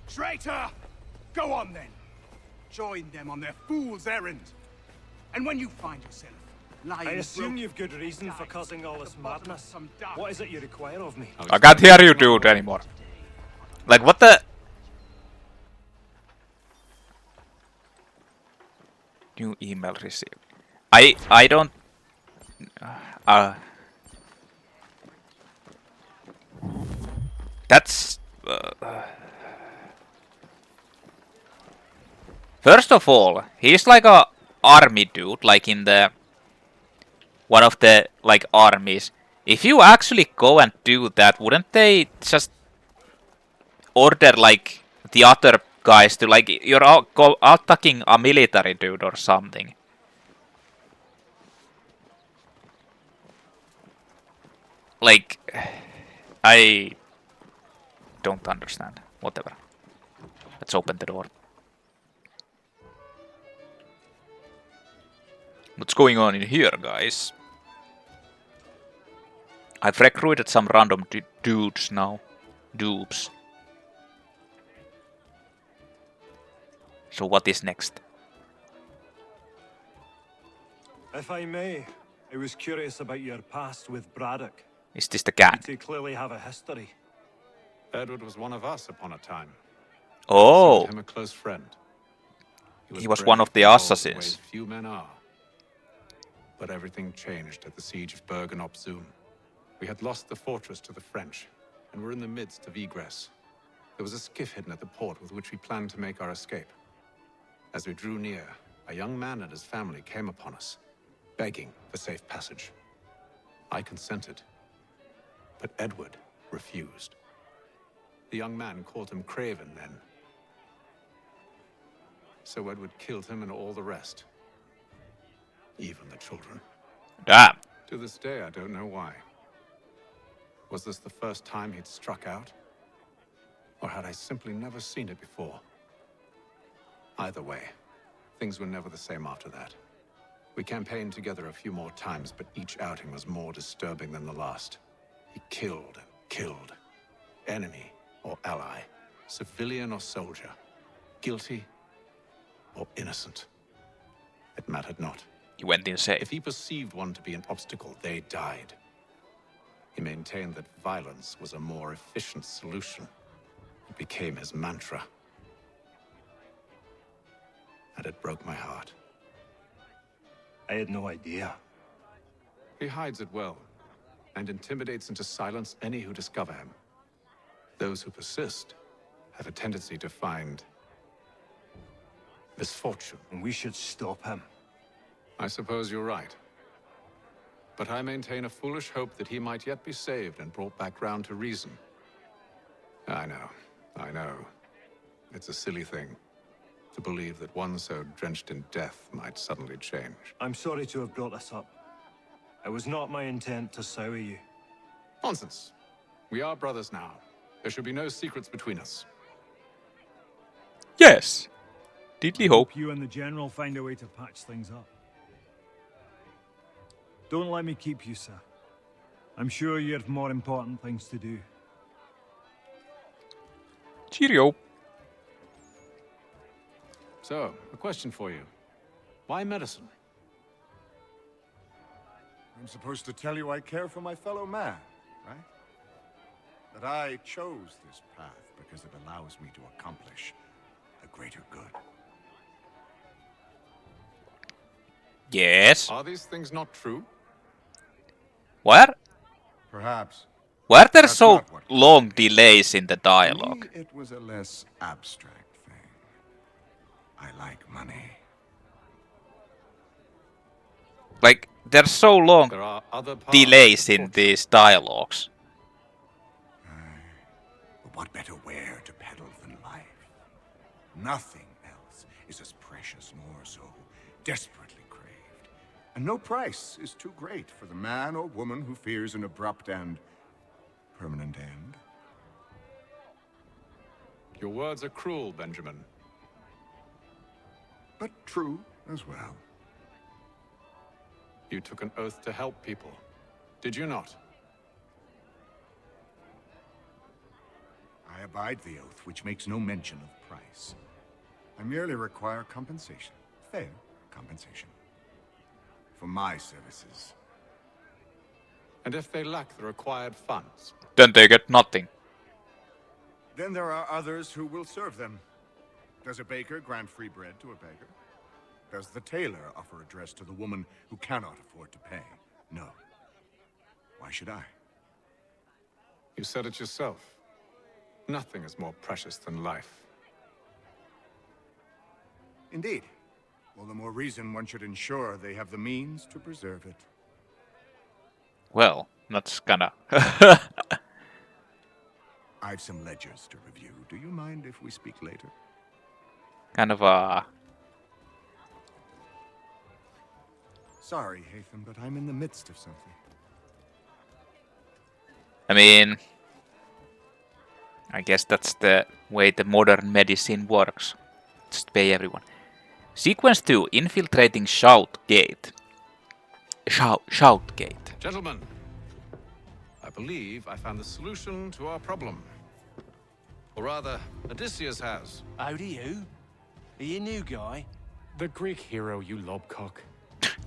[SPEAKER 7] Traitor! Go on then. Join them on their fool's errand. And when you find yourself lying...
[SPEAKER 10] I assume you've good reason for causing all this madness. What is it you require of me?
[SPEAKER 1] I can't hear you, dude, anymore. Like, what the... New email received. I don't... That's... First of all, he's like a army dude, like in the... one of the, like, armies. If you actually go and do that, wouldn't they just order, like, the other guys to, like, you're attacking a military dude or something? Like, I don't understand. Whatever. Let's open the door. What's going on in here, guys? I've recruited some random dudes now. Dupes. So what is next?
[SPEAKER 10] If I may, I was curious about your past with Braddock.
[SPEAKER 1] Is this the gang?
[SPEAKER 10] You two clearly have a history.
[SPEAKER 4] Edward was one of us upon a time.
[SPEAKER 1] Oh!
[SPEAKER 4] Him a close friend.
[SPEAKER 1] He was one of the assassins.
[SPEAKER 4] Few men are. But everything changed at the siege of Bergen op Zoom. We had lost the fortress to the French, and were in the midst of egress. There was a skiff hidden at the port with which we planned to make our escape. As we drew near, a young man and his family came upon us, begging for safe passage. I consented, but Edward refused. The young man called him Craven then. So Edward killed him and all the rest. Even the children.
[SPEAKER 1] Damn.
[SPEAKER 4] To this day, I don't know why. Was this the first time he'd struck out? Or had I simply never seen it before? Either way, things were never the same after that. We campaigned together a few more times, but each outing was more disturbing than the last. He killed and killed. Enemy or ally, civilian or soldier, guilty or innocent. It mattered not.
[SPEAKER 1] He went insane.
[SPEAKER 4] If he perceived one to be an obstacle, they died. He maintained that violence was a more efficient solution. It became his mantra. And it broke my heart.
[SPEAKER 10] I had no idea.
[SPEAKER 4] He hides it well, and intimidates into silence any who discover him. Those who persist have a tendency to find misfortune.
[SPEAKER 10] And we should stop him.
[SPEAKER 4] I suppose you're right. But I maintain a foolish hope that he might yet be saved and brought back round to reason. I know. It's a silly thing to believe that one so drenched in death might suddenly change.
[SPEAKER 10] I'm sorry to have brought this up. It was not my intent to sour you.
[SPEAKER 4] Nonsense. We are brothers now. There should be no secrets between us.
[SPEAKER 1] Yes. Diddly hope.
[SPEAKER 11] You and the General find a way to patch things up. Don't let me keep you, sir. I'm sure you have more important things to do.
[SPEAKER 1] Cheerio.
[SPEAKER 4] So, a question for you. Why medicine?
[SPEAKER 3] I'm supposed to tell you I care for my fellow man, right? That I chose this path because it allows me to accomplish the greater good.
[SPEAKER 1] Yes.
[SPEAKER 4] Are these things not true?
[SPEAKER 1] Where?
[SPEAKER 3] Perhaps.
[SPEAKER 1] Were there
[SPEAKER 3] That's
[SPEAKER 1] so
[SPEAKER 3] not what-
[SPEAKER 1] long delays in the
[SPEAKER 3] To
[SPEAKER 1] dialogue?
[SPEAKER 3] me, it was a less abstract thing. I like money.
[SPEAKER 1] Like, there's so long
[SPEAKER 5] There are other paths,
[SPEAKER 1] delays in
[SPEAKER 5] fortunately.
[SPEAKER 1] these dialogues.
[SPEAKER 3] But what better ware to peddle than life? Nothing else is as precious nor so desperately craved. And no price is too great for the man or woman who fears an abrupt and permanent end.
[SPEAKER 5] Your words are cruel, Benjamin.
[SPEAKER 3] But true as well.
[SPEAKER 5] You took an oath to help people, did you not?
[SPEAKER 3] I abide the oath, which makes no mention of price. I merely require compensation. Fair compensation. For my services.
[SPEAKER 5] And if they lack the required funds?
[SPEAKER 1] Then they get nothing.
[SPEAKER 3] Then there are others who will serve them. Does a baker grant free bread to a beggar? Does the tailor offer a dress to the woman who cannot afford to pay? No. Why should I?
[SPEAKER 5] You said it yourself. Nothing is more precious than life.
[SPEAKER 3] Indeed. All the more reason one should ensure they have the means to preserve it.
[SPEAKER 1] Well, that's kinda...
[SPEAKER 3] I've some ledgers to review. Do you mind if we speak later?
[SPEAKER 1] kind of a...
[SPEAKER 3] Sorry, Haytham, but I'm in the midst of something.
[SPEAKER 1] I mean... I guess that's the way the modern medicine works. Just pay everyone. Sequence 2, Infiltrating Southgate. Southgate.
[SPEAKER 5] Gentlemen, I believe I found the solution to our problem. Or rather, Odysseus has.
[SPEAKER 6] How do you? Are you a new guy?
[SPEAKER 5] The Greek hero, you lobcock.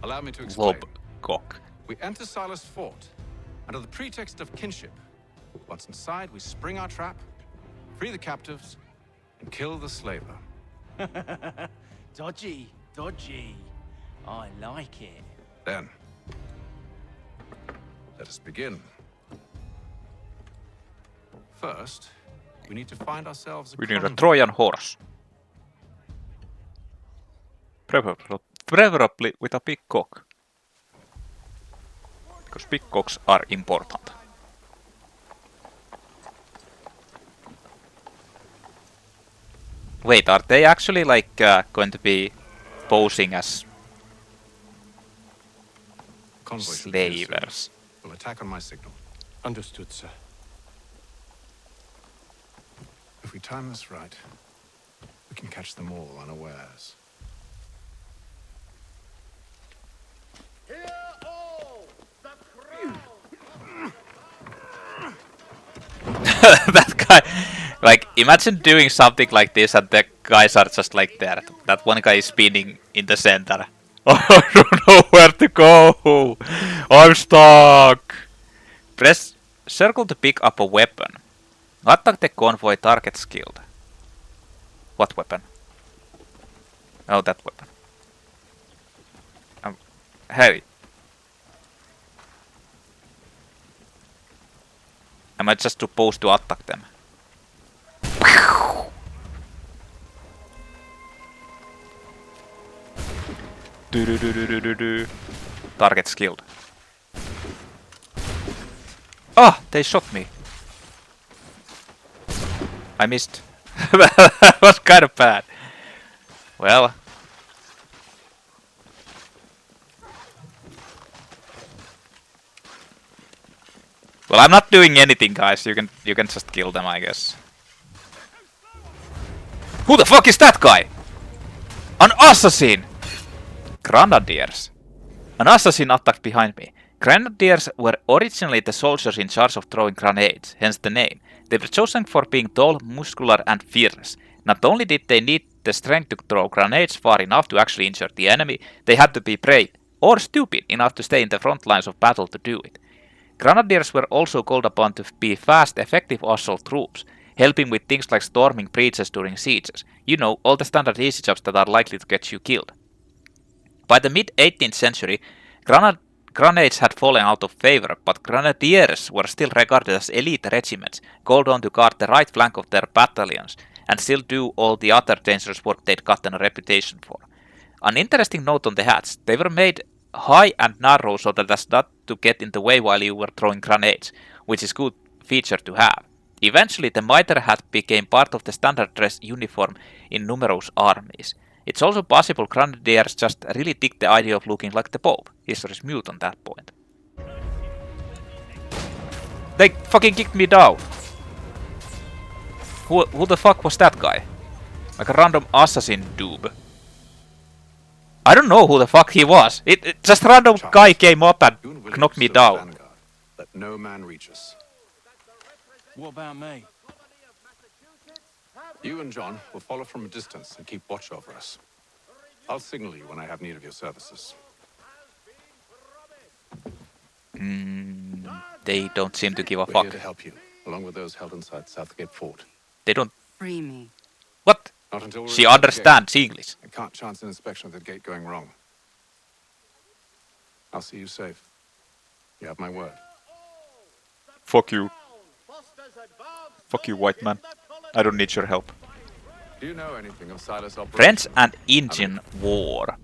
[SPEAKER 5] Allow me to explain.
[SPEAKER 1] Lobcock.
[SPEAKER 5] We enter Silas' fort, under the pretext of kinship. Once inside, we spring our trap, free the captives, and kill the slaver.
[SPEAKER 6] Dodgy, dodgy. I like it.
[SPEAKER 5] Then, let us begin. First, we need to find ourselves
[SPEAKER 1] We need a
[SPEAKER 5] convoy.
[SPEAKER 1] Trojan horse. Preferably with a big cock. Because big cocks are important. Wait, are they actually like going to be posing as
[SPEAKER 5] Convoy should be asleep.
[SPEAKER 1] slavers?
[SPEAKER 5] We'll attack on my signal.
[SPEAKER 10] Understood, sir.
[SPEAKER 5] If we time this right, we can catch them all unawares.
[SPEAKER 1] That guy, like, imagine doing something like this and the guys are just like there. That one guy is spinning in the center. I don't know where to go. I'm stuck. Press circle to pick up a weapon. Attack the convoy targets killed. What weapon? Oh, that weapon. Hey. Am I just supposed to attack them? Targets killed. Ah, they shot me. I missed. That was kind of bad. Well. Well, I'm not doing anything, guys. You can just kill them, I guess. Who the fuck is that guy? An assassin! Grenadiers. An assassin attacked behind me. Grenadiers were originally the soldiers in charge of throwing grenades, hence the name. They were chosen for being tall, muscular, and fearless. Not only did they need the strength to throw grenades far enough to actually injure the enemy, they had to be brave, or stupid enough to stay in the front lines of battle to do it. Grenadiers were also called upon to be fast, effective assault troops, helping with things like storming breaches during sieges. You know, all the standard easy jobs that are likely to get you killed. By the mid-18th century, grenades had fallen out of favor, but grenadiers were still regarded as elite regiments, called on to guard the right flank of their battalions, and still do all the other dangerous work they'd gotten a reputation for. An interesting note on the hats, they were made high and narrow so that as not to get in the way while you were throwing grenades, which is a good feature to have. Eventually, the mitre hat became part of the standard dress uniform in numerous armies. It's also possible grenadiers just really dig the idea of looking like the Pope. History's mute on that point. They fucking kicked me down! Who the fuck was that guy? Like a random assassin doob. I don't know who the fuck he was. It just random guy came up and knocked me down.
[SPEAKER 5] Let no man reach us.
[SPEAKER 6] What about me?
[SPEAKER 5] You and John will follow from a distance and keep watch over us. I'll signal you when I have need of your services.
[SPEAKER 1] They don't seem to give a
[SPEAKER 5] We're
[SPEAKER 1] fuck.
[SPEAKER 5] here to help you, along with those held inside Southgate Fort.
[SPEAKER 1] They don't...
[SPEAKER 12] Free me.
[SPEAKER 1] What?
[SPEAKER 5] Not until we're
[SPEAKER 1] She
[SPEAKER 5] inside the
[SPEAKER 1] understands
[SPEAKER 5] gate.
[SPEAKER 1] English.
[SPEAKER 5] I can't chance an inspection of the gate going wrong. I'll see you safe. You have my word.
[SPEAKER 9] Fuck you. Fuck you, white man. I don't need your help.
[SPEAKER 5] Do you know anything of Silas' operation?
[SPEAKER 1] French and Indian War.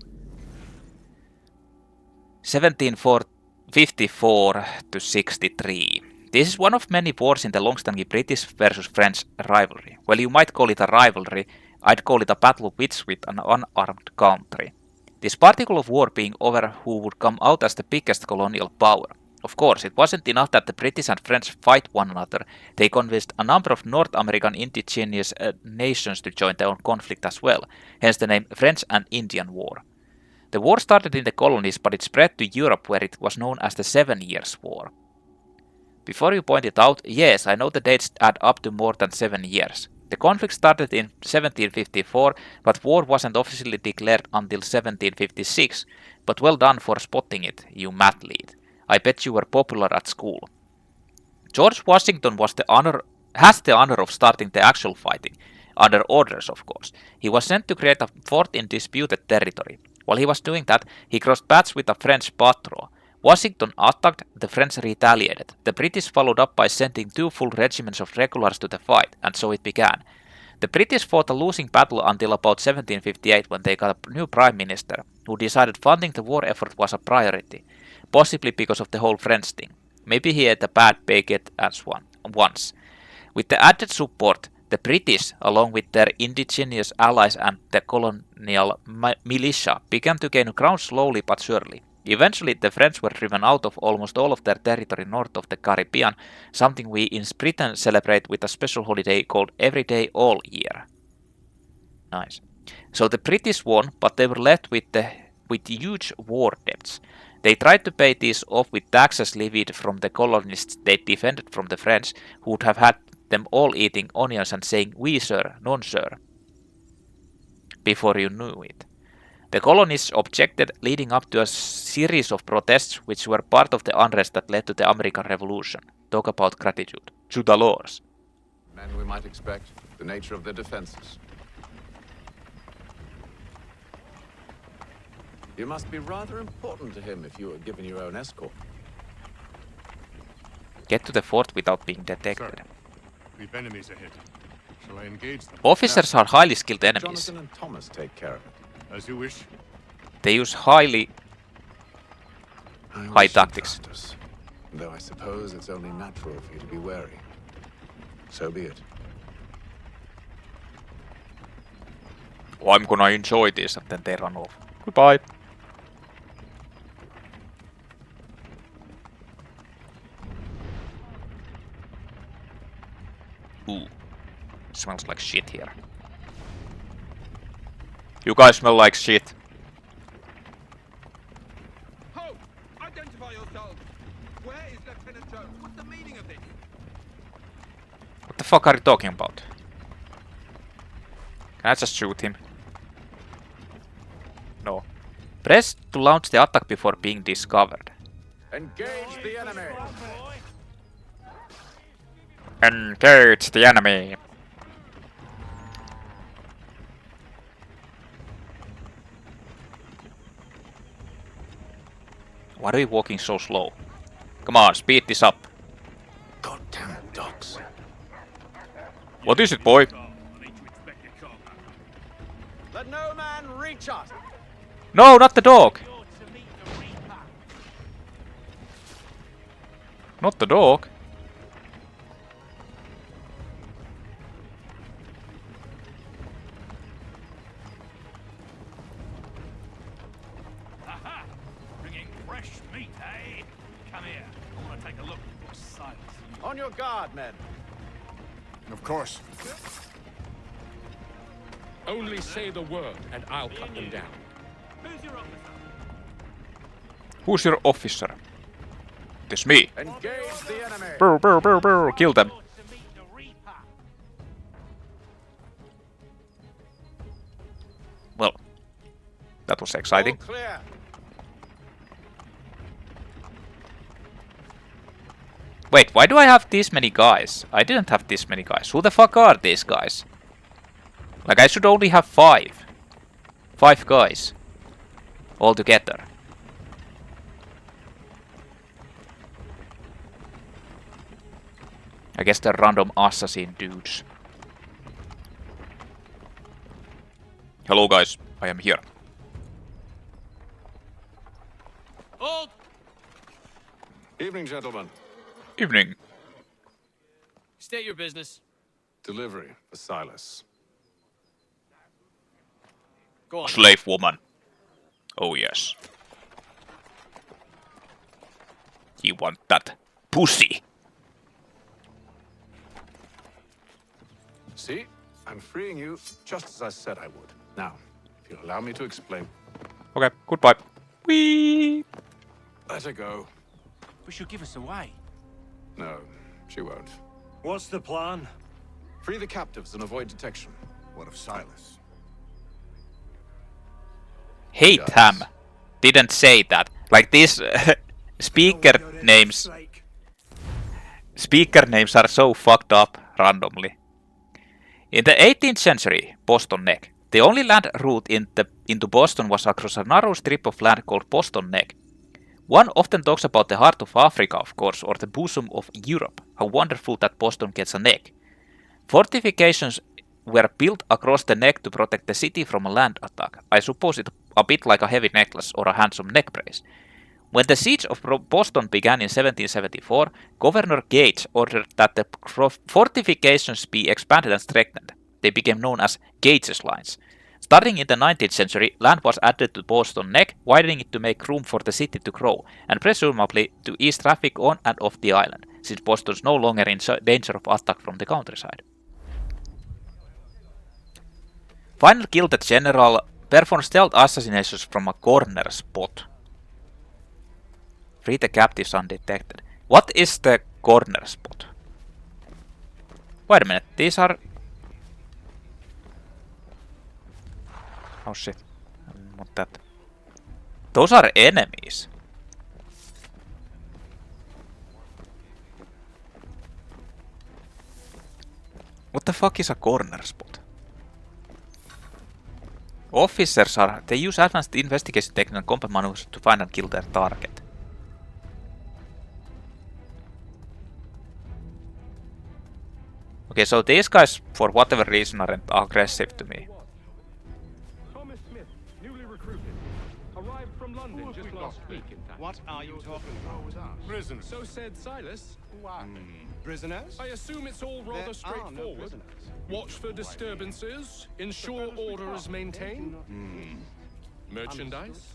[SPEAKER 1] 1754 to 63. This is one of many wars in the long-standing British versus French rivalry. Well, you might call it a rivalry. I'd call it a battle of wits with an unarmed country. This particular war being over who would come out as the biggest colonial power. Of course, it wasn't enough that the British and French fight one another. They convinced a number of North American indigenous nations to join their own conflict as well, hence the name French and Indian War. The war started in the colonies, but it spread to Europe where it was known as the 7 Years' War. Before you point it out, yes, I know the dates add up to more than 7 years. The conflict started in 1754, but war wasn't officially declared until 1756, but well done for spotting it, you math lead. I bet you were popular at school. George Washington has the honor of starting the actual fighting, under orders of course. He was sent to create a fort in disputed territory. While he was doing that, he crossed paths with a French patrol. Washington attacked, the French retaliated. The British followed up by sending 2 full regiments of regulars to the fight, and so it began. The British fought a losing battle until about 1758 when they got a new prime minister, who decided funding the war effort was a priority, possibly because of the whole French thing. Maybe he ate a bad baguette as once. With the added support, the British, along with their indigenous allies and the colonial militia, began to gain ground slowly but surely. Eventually, the French were driven out of almost all of their territory north of the Caribbean, something we in Britain celebrate with a special holiday called Every Day All Year. Nice. So the British won, but they were left with huge war debts. They tried to pay these off with taxes levied from the colonists they defended from the French, who would have had them all eating onions and saying "oui sir, non sir" before you knew it. The colonists objected, leading up to a series of protests which were part of the unrest that led to the American Revolution. Talk about gratitude. To the laws.
[SPEAKER 5] Men we might expect, the nature of their defenses. You must be rather important to him if you were given your own escort.
[SPEAKER 1] Get to the fort without being detected.
[SPEAKER 3] Sir, we've enemies ahead. Shall I engage them?
[SPEAKER 1] Officers are highly skilled enemies.
[SPEAKER 5] Jonathan and Thomas take care of it.
[SPEAKER 3] As you wish.
[SPEAKER 1] They use high tactics.
[SPEAKER 5] Us, though I suppose it's only natural for you to be wary. So be it.
[SPEAKER 1] Oh, I'm gonna enjoy this, and then they run off. Goodbye. Ooh. Smells like shit here. You guys smell like shit.
[SPEAKER 7] Ho! Identify yourselves! Where is Lieutenant Jones? What's the meaning of this?
[SPEAKER 1] What the fuck are you talking about? Can I just shoot him? No. Press to launch the attack before being discovered.
[SPEAKER 5] Engage the enemy!
[SPEAKER 1] Engage the enemy! Why are we walking so slow? Come on, speed this up.
[SPEAKER 5] Goddamn dogs.
[SPEAKER 1] What is it, boy?
[SPEAKER 5] Let no man reach us!
[SPEAKER 1] No, not the dog!
[SPEAKER 9] Not the dog.
[SPEAKER 3] Aha! Bringing fresh meat, eh? Come here. I want to take a look. Silence.
[SPEAKER 5] On your guard, men.
[SPEAKER 3] Of course.
[SPEAKER 12] Only say the word and I'll cut them down.
[SPEAKER 3] Who's your officer?
[SPEAKER 9] Who's your officer? It's me.
[SPEAKER 5] Engage the enemy.
[SPEAKER 9] Brr, brr, brr, brr. Kill them. Well, that was exciting.
[SPEAKER 5] All clear.
[SPEAKER 1] Wait, why do I have this many guys? I didn't have this many guys. Who the fuck are these guys? Like, I should only have 5. 5 guys. All together. I guess they're random assassin dudes.
[SPEAKER 9] Hello guys, I am here.
[SPEAKER 3] Hold!
[SPEAKER 5] Evening, gentlemen.
[SPEAKER 9] Evening.
[SPEAKER 3] State your business.
[SPEAKER 5] Delivery for Silas.
[SPEAKER 3] Go on.
[SPEAKER 9] Slave woman. Oh yes. You want that pussy?
[SPEAKER 5] See? I'm freeing you just as I said I would. Now, if you'll allow me to explain.
[SPEAKER 9] Okay, goodbye. Whee!
[SPEAKER 5] Let her go.
[SPEAKER 6] But she'll give us away.
[SPEAKER 5] No, she won't.
[SPEAKER 10] What's the plan?
[SPEAKER 5] Free the captives and avoid detection.
[SPEAKER 3] What of Silas?
[SPEAKER 1] Haytham didn't say that. Like these speaker names. Speaker names are so fucked up randomly. In the 18th century, Boston Neck, the only land route into Boston was across a narrow strip of land called Boston Neck. One often talks about the heart of Africa, of course, or the bosom of Europe. How wonderful that Boston gets a neck. Fortifications were built across the neck to protect the city from a land attack. I suppose it's a bit like a heavy necklace or a handsome neck brace. When the siege of Boston began in 1774, Governor Gage ordered that the fortifications be expanded and strengthened. They became known as Gage's Lines. Starting in the 19th century, land was added to Boston Neck, widening it to make room for the city to grow, and presumably to ease traffic on and off the island, since Boston's no longer in danger of attack from the countryside. Final kill the general performed stealth assassinations from a corner spot. Free the captives undetected. What is the corner spot? Wait a minute, these are... Oh shit, I didn't want that. Those are enemies. What the fuck is a corner spot? Officers are... They use advanced investigation techniques and combat maneuvers to find and kill their target. Okay, so these guys, for whatever reason, aren't aggressive to me.
[SPEAKER 12] Thomas Smith, newly recruited. Arrived from London just last week, in fact.
[SPEAKER 7] What are you talking about?
[SPEAKER 12] Prisoners. So said Silas.
[SPEAKER 7] Prisoners?
[SPEAKER 12] I assume it's all rather straightforward. Watch for disturbances, ensure order is maintained. Merchandise?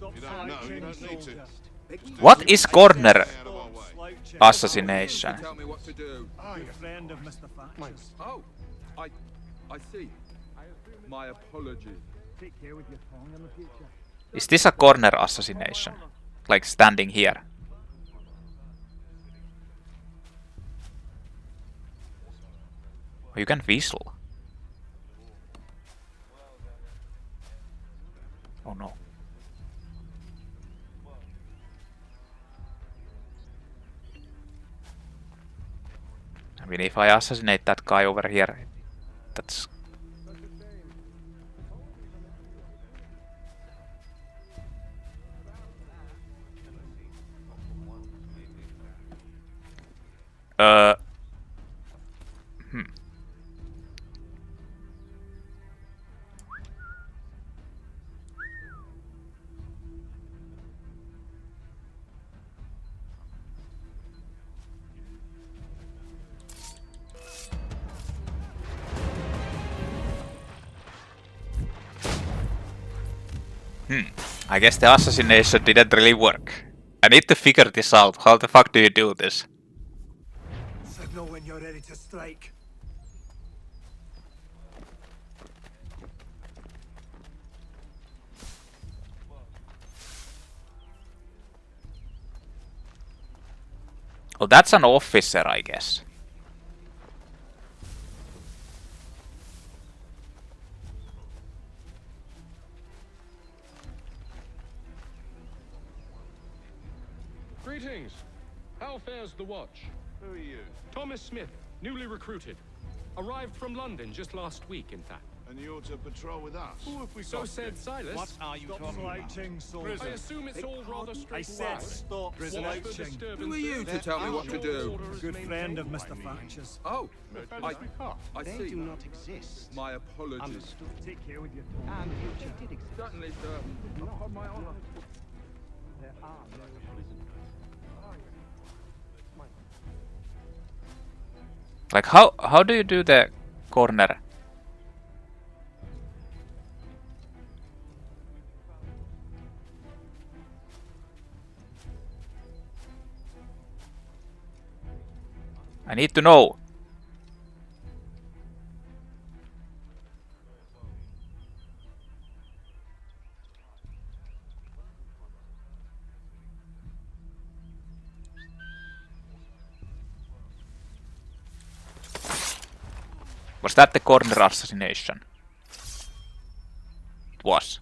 [SPEAKER 3] You don't know, you don't need to.
[SPEAKER 1] What is corner assassination?
[SPEAKER 3] Tell me what to do.
[SPEAKER 11] You're a friend of Mr. Thatcher's.
[SPEAKER 3] Oh, I see. My apologies.
[SPEAKER 11] Take care with your tongue in the future.
[SPEAKER 1] Is this a corner assassination? Like standing here? Oh, you can whistle. Oh no. I mean, if I assassinate that guy over here, that's... I guess the assassination didn't really work. I need to figure this out. How the fuck do you do this?
[SPEAKER 2] Signal when you're ready to strike.
[SPEAKER 1] Oh, that's an officer, I guess.
[SPEAKER 12] Greetings. How fares the watch?
[SPEAKER 3] Who are you?
[SPEAKER 12] Thomas Smith, newly recruited. Arrived from London just last week, in fact.
[SPEAKER 3] And you're to patrol with us? Who have we
[SPEAKER 12] So
[SPEAKER 3] got
[SPEAKER 12] said
[SPEAKER 3] here?
[SPEAKER 12] Silas.
[SPEAKER 7] What are you talking about?
[SPEAKER 11] Slouching, soldier.
[SPEAKER 12] I assume it's all rather
[SPEAKER 11] I said
[SPEAKER 12] straightforward.
[SPEAKER 11] stop
[SPEAKER 12] Watch for
[SPEAKER 11] slouching.
[SPEAKER 12] disturbances.
[SPEAKER 13] Who are you to tell me what to do?
[SPEAKER 11] A good friend of Mr. Thatcher's.
[SPEAKER 13] Oh, I
[SPEAKER 7] They
[SPEAKER 13] see.
[SPEAKER 7] do not exist.
[SPEAKER 13] My apologies.
[SPEAKER 11] Take care with your tongue.
[SPEAKER 7] And if they did exist,
[SPEAKER 13] Certainly, sir.
[SPEAKER 11] On my honor.
[SPEAKER 1] Like how do you do the corner? I need to know. Was that the corner assassination? It was.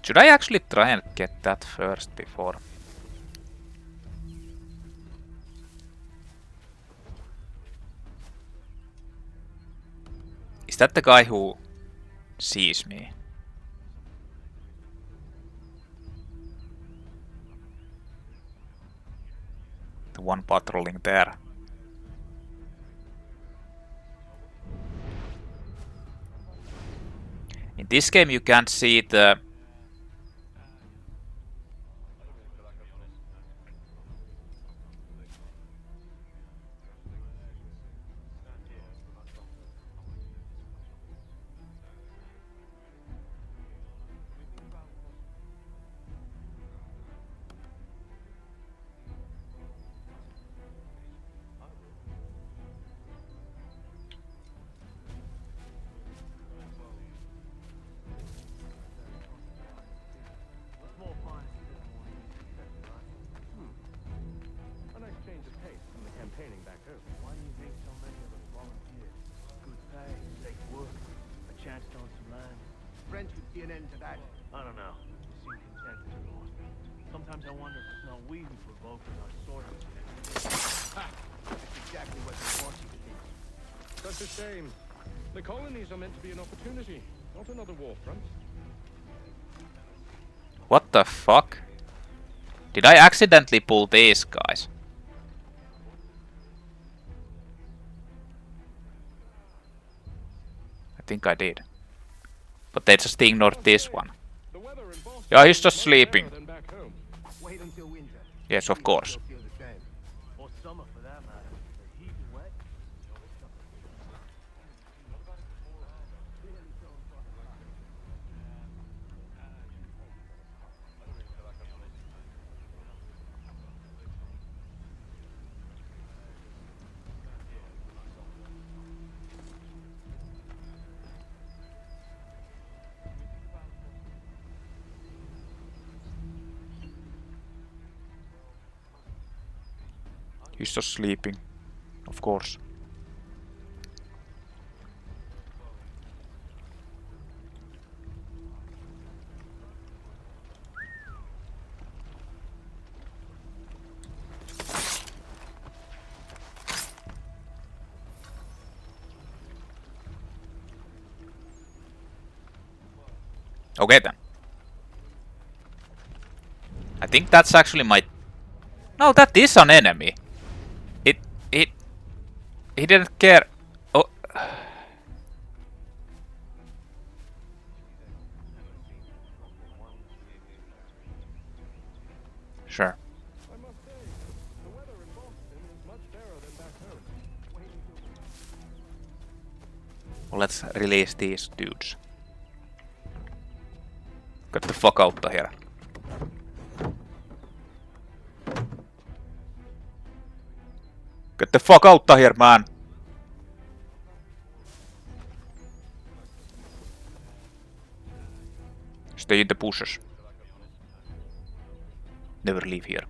[SPEAKER 1] Should I actually try and get that first before? Is that the guy who sees me? The one patrolling there. In this game you can't see the
[SPEAKER 12] A nice change of pace from the campaigning back home.
[SPEAKER 14] Why do you think so many of us volunteer? Good pay, safe work, a chance to own some land.
[SPEAKER 2] French would see an end to that.
[SPEAKER 14] I don't know. You seem content as you are. Sometimes I wonder if it's not we who provoke our sort of.
[SPEAKER 2] That's exactly what they want you to think.
[SPEAKER 12] Such a shame. The colonies are meant to be an opportunity, not another war front.
[SPEAKER 1] What the fuck? Did I accidentally pull these guys? I think I did. But they just ignored this one. Yeah, he's just sleeping.
[SPEAKER 2] Wait until winter.
[SPEAKER 1] Yes, of course.
[SPEAKER 2] Feel the same.
[SPEAKER 14] Or summer for that matter. The heat and wet.
[SPEAKER 1] He's just sleeping. Of course. Okay then. I think that's actually my... No, that is an enemy. He didn't care. Oh. Let's release these dudes. Get the fuck out of here. Get the fuck out of here, man! Stay in the bushes. Never leave here.